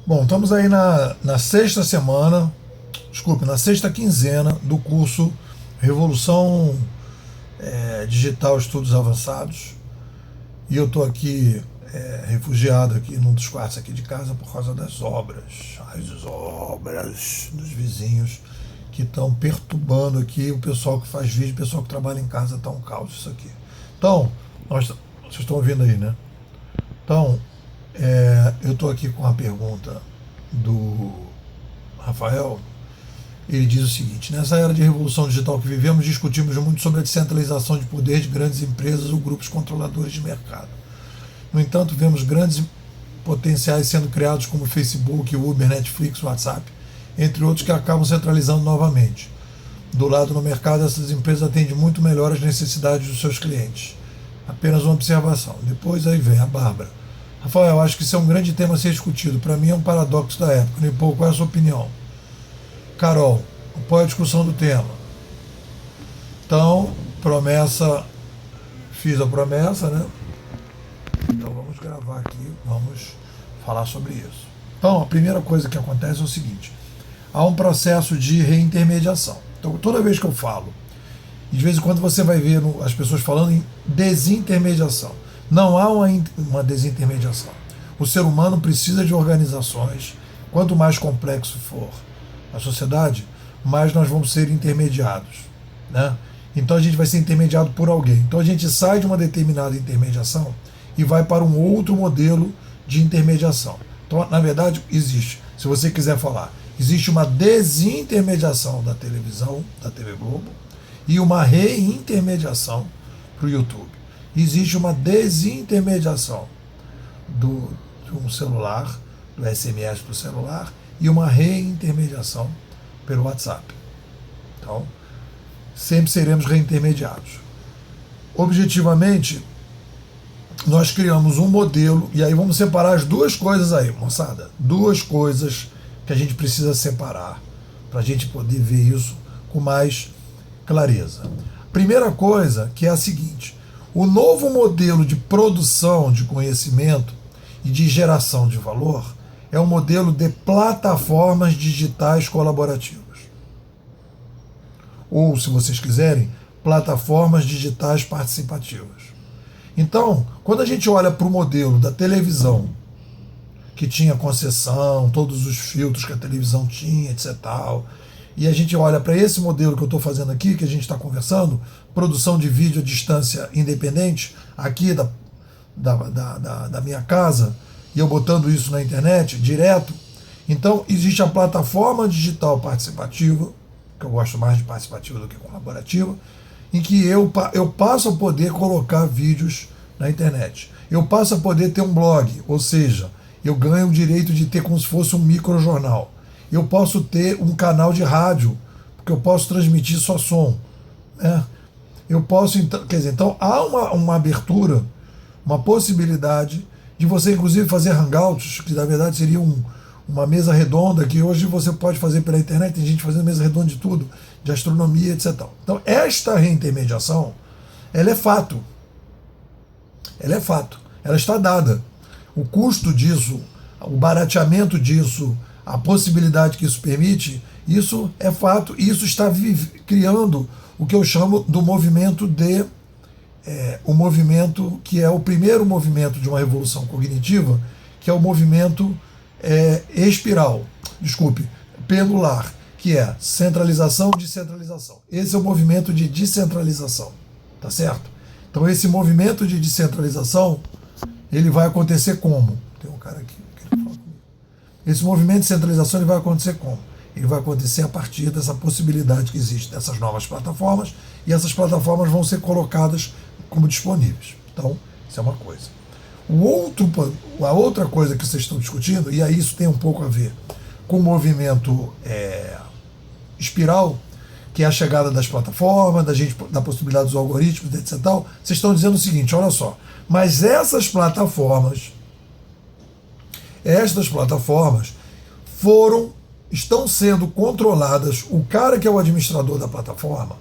Bom, estamos aí na sexta semana, desculpe, na sexta quinzena do curso Revolução Digital Estudos Avançados. E eu estou aqui refugiado aqui num dos quartos aqui de casa por causa das obras, as obras dos vizinhos que estão perturbando aqui o pessoal que faz vídeo, o pessoal que trabalha em casa, está um caos isso aqui. Então, vocês estão ouvindo aí, né? Então, eu estou aqui com a pergunta do Rafael. Ele diz o seguinte: nessa era de revolução digital que vivemos, discutimos muito sobre a descentralização de poder de grandes empresas ou grupos controladores de mercado. No entanto, vemos grandes potenciais sendo criados como Facebook, Uber, Netflix, WhatsApp, entre outros, que acabam centralizando novamente. Do lado no mercado, essas empresas atendem muito melhor as necessidades dos seus clientes. Apenas uma observação. Depois aí vem a Bárbara. Rafael, acho que isso é um grande tema a ser discutido. Para mim é um paradoxo da época. Nem pouco, qual é a sua opinião? Carol, apoia a discussão do tema. Então, fiz a promessa, né? Então vamos gravar aqui, vamos falar sobre isso. Então, a primeira coisa que acontece é o seguinte: há um processo de reintermediação. Então, toda vez que eu falo, e de vez em quando você vai ver as pessoas falando em desintermediação. Não há uma desintermediação. O ser humano precisa de organizações. Quanto mais complexo for a sociedade, mais nós vamos ser intermediados, né? Então a gente vai ser intermediado por alguém. Então a gente sai de uma determinada intermediação e vai para um outro modelo de intermediação. Então, na verdade, existe, se você quiser falar, existe uma desintermediação da televisão, da TV Globo, e uma reintermediação para o YouTube. Existe uma desintermediação de um celular, do SMS para o celular, e uma reintermediação pelo WhatsApp. Então, sempre seremos reintermediados. Objetivamente, nós criamos um modelo, e aí vamos separar as duas coisas aí, moçada. Duas coisas que a gente precisa separar para a gente poder ver isso com mais clareza. Primeira coisa, que é a seguinte: o novo modelo de produção de conhecimento e de geração de valor é um modelo de plataformas digitais colaborativas. Ou, se vocês quiserem, plataformas digitais participativas. Então, quando a gente olha para o modelo da televisão, que tinha concessão, todos os filtros que a televisão tinha, etc. E a gente olha para esse modelo que eu estou fazendo aqui, que a gente está conversando, produção de vídeo à distância independente, aqui da minha casa, e eu botando isso na internet, direto. Então, existe a plataforma digital participativa, que eu gosto mais de participativa do que colaborativa, em que eu passo a poder colocar vídeos na internet. Eu passo a poder ter um blog, ou seja, eu ganho o direito de ter como se fosse um microjornal. Eu posso ter um canal de rádio, porque eu posso transmitir só som, né? Eu posso, então há uma abertura, uma possibilidade de você inclusive fazer hangouts, que na verdade seria uma mesa redonda, que hoje você pode fazer pela internet, tem gente fazendo mesa redonda de tudo, de astronomia, etc. Então esta reintermediação, ela é fato. Ela é fato. Ela está dada. O custo disso, o barateamento disso, a possibilidade que isso permite, isso é fato, e isso está criando o que eu chamo do movimento o movimento que é o primeiro movimento de uma revolução cognitiva, que é o movimento pendular, que é centralização, descentralização. Esse é o movimento de descentralização, tá certo? Então esse movimento de descentralização, ele vai acontecer como? Tem um cara aqui que ele fala comigo. Esse movimento de centralização, ele vai acontecer como? Ele vai acontecer a partir dessa possibilidade que existe dessas novas plataformas, e essas plataformas vão ser colocadas como disponíveis. Então, isso é uma coisa. A outra coisa que vocês estão discutindo, e aí isso tem um pouco a ver com o movimento espiral, que é a chegada das plataformas, da possibilidade dos algoritmos, etc. Vocês estão dizendo o seguinte: olha só, mas estas plataformas estão sendo controladas. O cara que é o administrador da plataforma,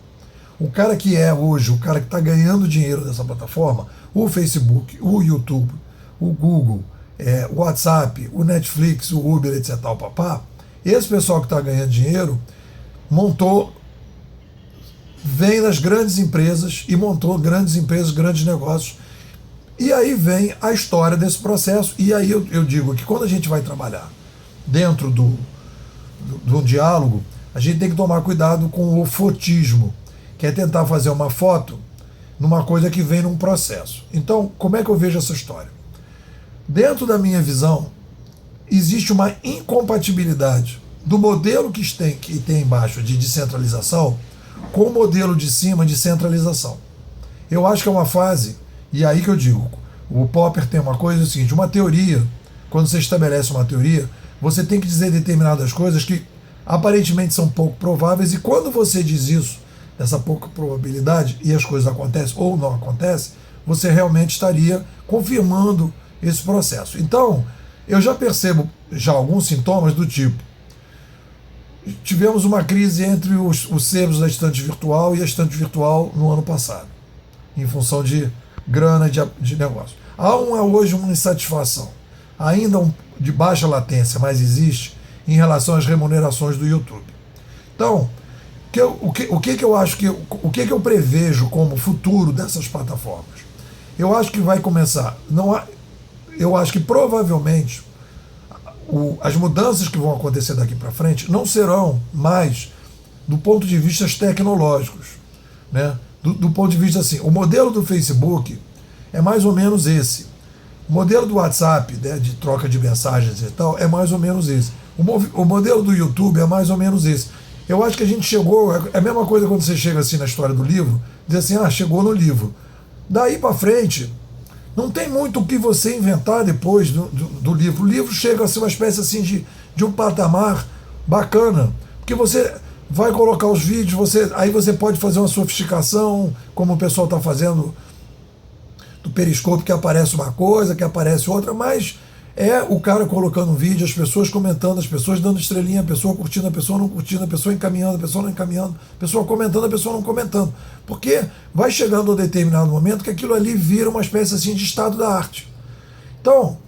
o cara que é hoje, o cara que está ganhando dinheiro dessa plataforma, o Facebook, o YouTube, o Google, o WhatsApp, o Netflix, o Uber, etc. Tal, papá, esse pessoal que está ganhando dinheiro vem das grandes empresas e montou grandes empresas, grandes negócios. E aí vem a história desse processo. E aí eu digo que quando a gente vai trabalhar dentro do diálogo, a gente tem que tomar cuidado com o fotismo, que é tentar fazer uma foto numa coisa que vem num processo. Então, como é que eu vejo essa história? Dentro da minha visão, existe uma incompatibilidade do modelo que tem embaixo de descentralização com o modelo de cima de centralização. Eu acho que é uma fase, e aí que eu digo, o Popper tem uma coisa, é o seguinte, uma teoria, quando você estabelece uma teoria, você tem que dizer determinadas coisas que aparentemente são pouco prováveis, e quando você diz isso, essa pouca probabilidade, e as coisas acontecem ou não acontecem, você realmente estaria confirmando esse processo. Então, eu já percebo alguns sintomas do tipo, tivemos uma crise entre os sebos da estante virtual e a estante virtual no ano passado, em função de grana de negócio. Há hoje uma insatisfação, ainda de baixa latência, mas existe, em relação às remunerações do YouTube. Então, o que eu prevejo como futuro dessas plataformas? Eu acho que vai começar. Eu acho que provavelmente as mudanças que vão acontecer daqui para frente não serão mais do ponto de vista tecnológicos, né? Do ponto de vista assim, o modelo do Facebook é mais ou menos esse. O modelo do WhatsApp, né, de troca de mensagens e tal, é mais ou menos esse. O modelo do YouTube é mais ou menos esse. Eu acho que a gente chegou, é a mesma coisa quando você chega assim na história do livro, diz assim, chegou no livro. Daí para frente, não tem muito o que você inventar depois do livro. O livro chega a ser uma espécie assim de um patamar bacana, porque você vai colocar os vídeos, aí você pode fazer uma sofisticação, como o pessoal está fazendo do Periscope, que aparece uma coisa, que aparece outra, mas é o cara colocando um vídeo, as pessoas comentando, as pessoas dando estrelinha, a pessoa curtindo, a pessoa não curtindo, a pessoa encaminhando, a pessoa não encaminhando, a pessoa comentando, a pessoa não comentando. Porque vai chegando a um determinado momento que aquilo ali vira uma espécie assim de estado da arte. Então,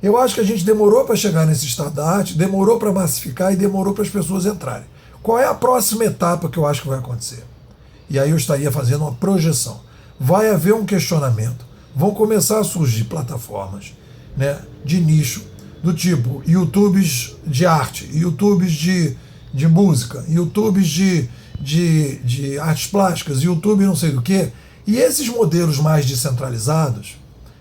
eu acho que a gente demorou para chegar nesse estado da arte, demorou para massificar e demorou para as pessoas entrarem. Qual é a próxima etapa que eu acho que vai acontecer? E aí eu estaria fazendo uma projeção. Vai haver um questionamento. Vão começar a surgir plataformas, né, de nicho, do tipo YouTubes de arte, YouTubes de música, YouTubes de artes plásticas, YouTube não sei do que. E esses modelos mais descentralizados,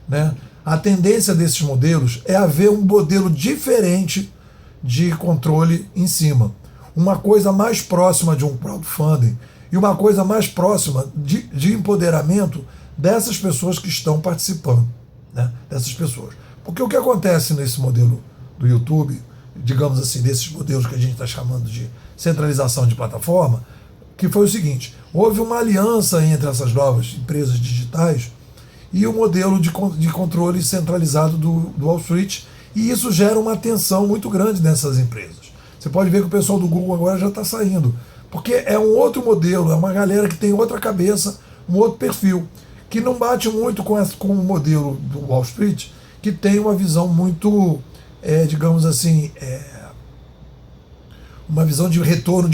né, a tendência desses modelos é haver um modelo diferente de controle em cima. Uma coisa mais próxima de um crowdfunding e uma coisa mais próxima de empoderamento dessas pessoas que estão participando, né, dessas pessoas. Porque o que acontece nesse modelo do YouTube, digamos assim, desses modelos que a gente está chamando de centralização de plataforma, que foi o seguinte, houve uma aliança entre essas novas empresas digitais e o modelo de controle centralizado do Wall Street, e isso gera uma tensão muito grande nessas empresas. Você pode ver que o pessoal do Google agora já está saindo, porque é um outro modelo, é uma galera que tem outra cabeça, um outro perfil, que não bate muito com o modelo do Wall Street, que tem uma visão muito, digamos assim, uma visão de retorno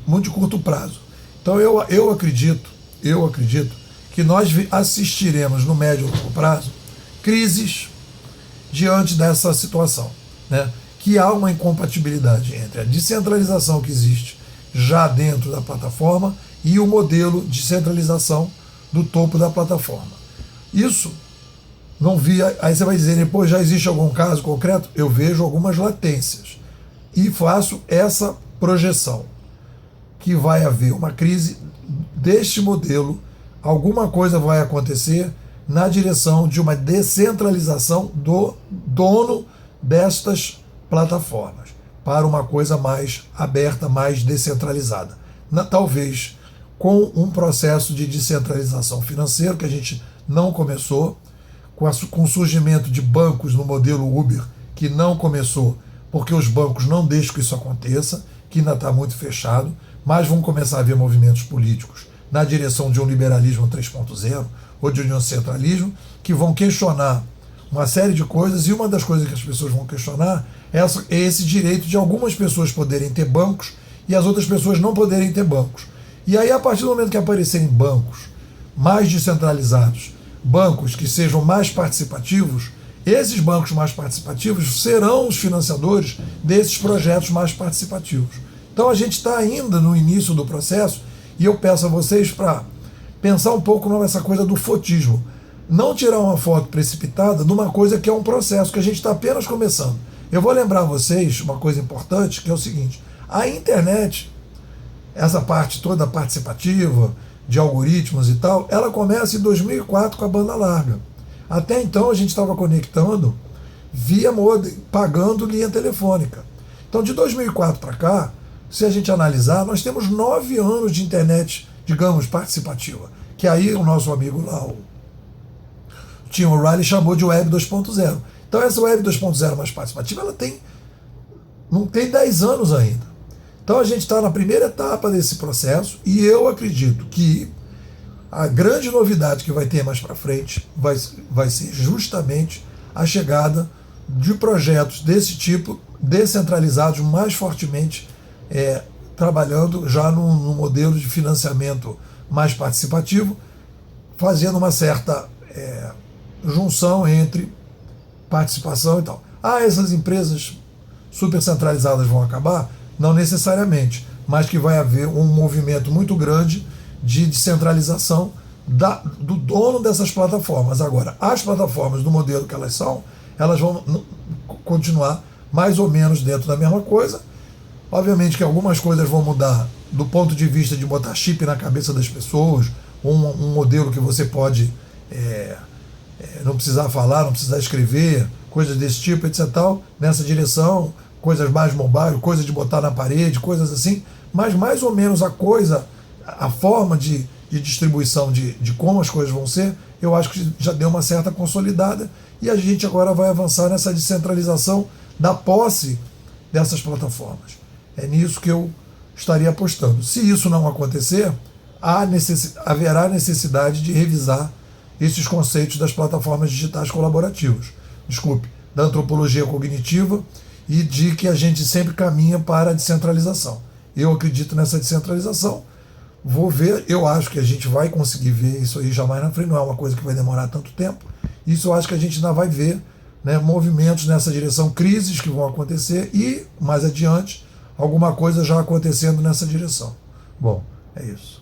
muito de curto prazo. Então eu acredito que nós assistiremos no médio e longo prazo crises diante dessa situação, né? Que há uma incompatibilidade entre a descentralização que existe já dentro da plataforma e o modelo de centralização do topo da plataforma. Isso não via. Aí você vai dizer, depois já existe algum caso concreto? Eu vejo algumas latências e faço essa projeção que vai haver uma crise deste modelo, alguma coisa vai acontecer na direção de uma descentralização do dono destas plataformas para uma coisa mais aberta, mais descentralizada. Talvez com um processo de descentralização financeira que a gente não começou, com o surgimento de bancos no modelo Uber, que não começou porque os bancos não deixam que isso aconteça, que ainda está muito fechado, mas vão começar a haver movimentos políticos na direção de um liberalismo 3.0 ou de um centralismo, que vão questionar uma série de coisas, e uma das coisas que as pessoas vão questionar é esse direito de algumas pessoas poderem ter bancos e as outras pessoas não poderem ter bancos. E aí, a partir do momento que aparecerem bancos mais descentralizados, bancos que sejam mais participativos, esses bancos mais participativos serão os financiadores desses projetos mais participativos. Então a gente está ainda no início do processo e eu peço a vocês para pensar um pouco nessa coisa do fotismo. Não tirar uma foto precipitada de uma coisa que é um processo, que a gente está apenas começando. Eu vou lembrar a vocês uma coisa importante, que é o seguinte: a internet, essa parte toda participativa, de algoritmos e tal, ela começa em 2004 com a banda larga. Até então a gente estava conectando via modem, pagando linha telefônica. Então de 2004 para cá, se a gente analisar, nós temos 9 anos de internet, digamos, participativa. Que aí o nosso amigo lá, o Tim O'Reilly, chamou de Web 2.0. Então essa Web 2.0 mais participativa, ela não tem 10 anos ainda. Então a gente está na primeira etapa desse processo e eu acredito que a grande novidade que vai ter mais para frente vai ser justamente a chegada de projetos desse tipo, descentralizados mais fortemente, trabalhando já num modelo de financiamento mais participativo, fazendo uma certa junção entre participação e tal. Essas empresas super centralizadas vão acabar? Não necessariamente, mas que vai haver um movimento muito grande de descentralização do dono dessas plataformas. Agora, as plataformas do modelo que elas são, elas vão continuar mais ou menos dentro da mesma coisa. Obviamente que algumas coisas vão mudar do ponto de vista de botar chip na cabeça das pessoas, um modelo que você pode não precisar falar, não precisar escrever, coisas desse tipo, etc. Tal, nessa direção, coisas mais mobile, coisas de botar na parede, coisas assim, mas mais ou menos a forma de distribuição de como as coisas vão ser, eu acho que já deu uma certa consolidada e a gente agora vai avançar nessa descentralização da posse dessas plataformas. É nisso que eu estaria apostando. Se isso não acontecer, haverá necessidade de revisar esses conceitos das plataformas digitais colaborativas. Da antropologia cognitiva e de que a gente sempre caminha para a descentralização. Eu acredito nessa descentralização, vou ver, eu acho que a gente vai conseguir ver isso aí já mais na frente, não é uma coisa que vai demorar tanto tempo, isso eu acho que a gente ainda vai ver, né, movimentos nessa direção, crises que vão acontecer e, mais adiante, alguma coisa já acontecendo nessa direção. Bom, é isso.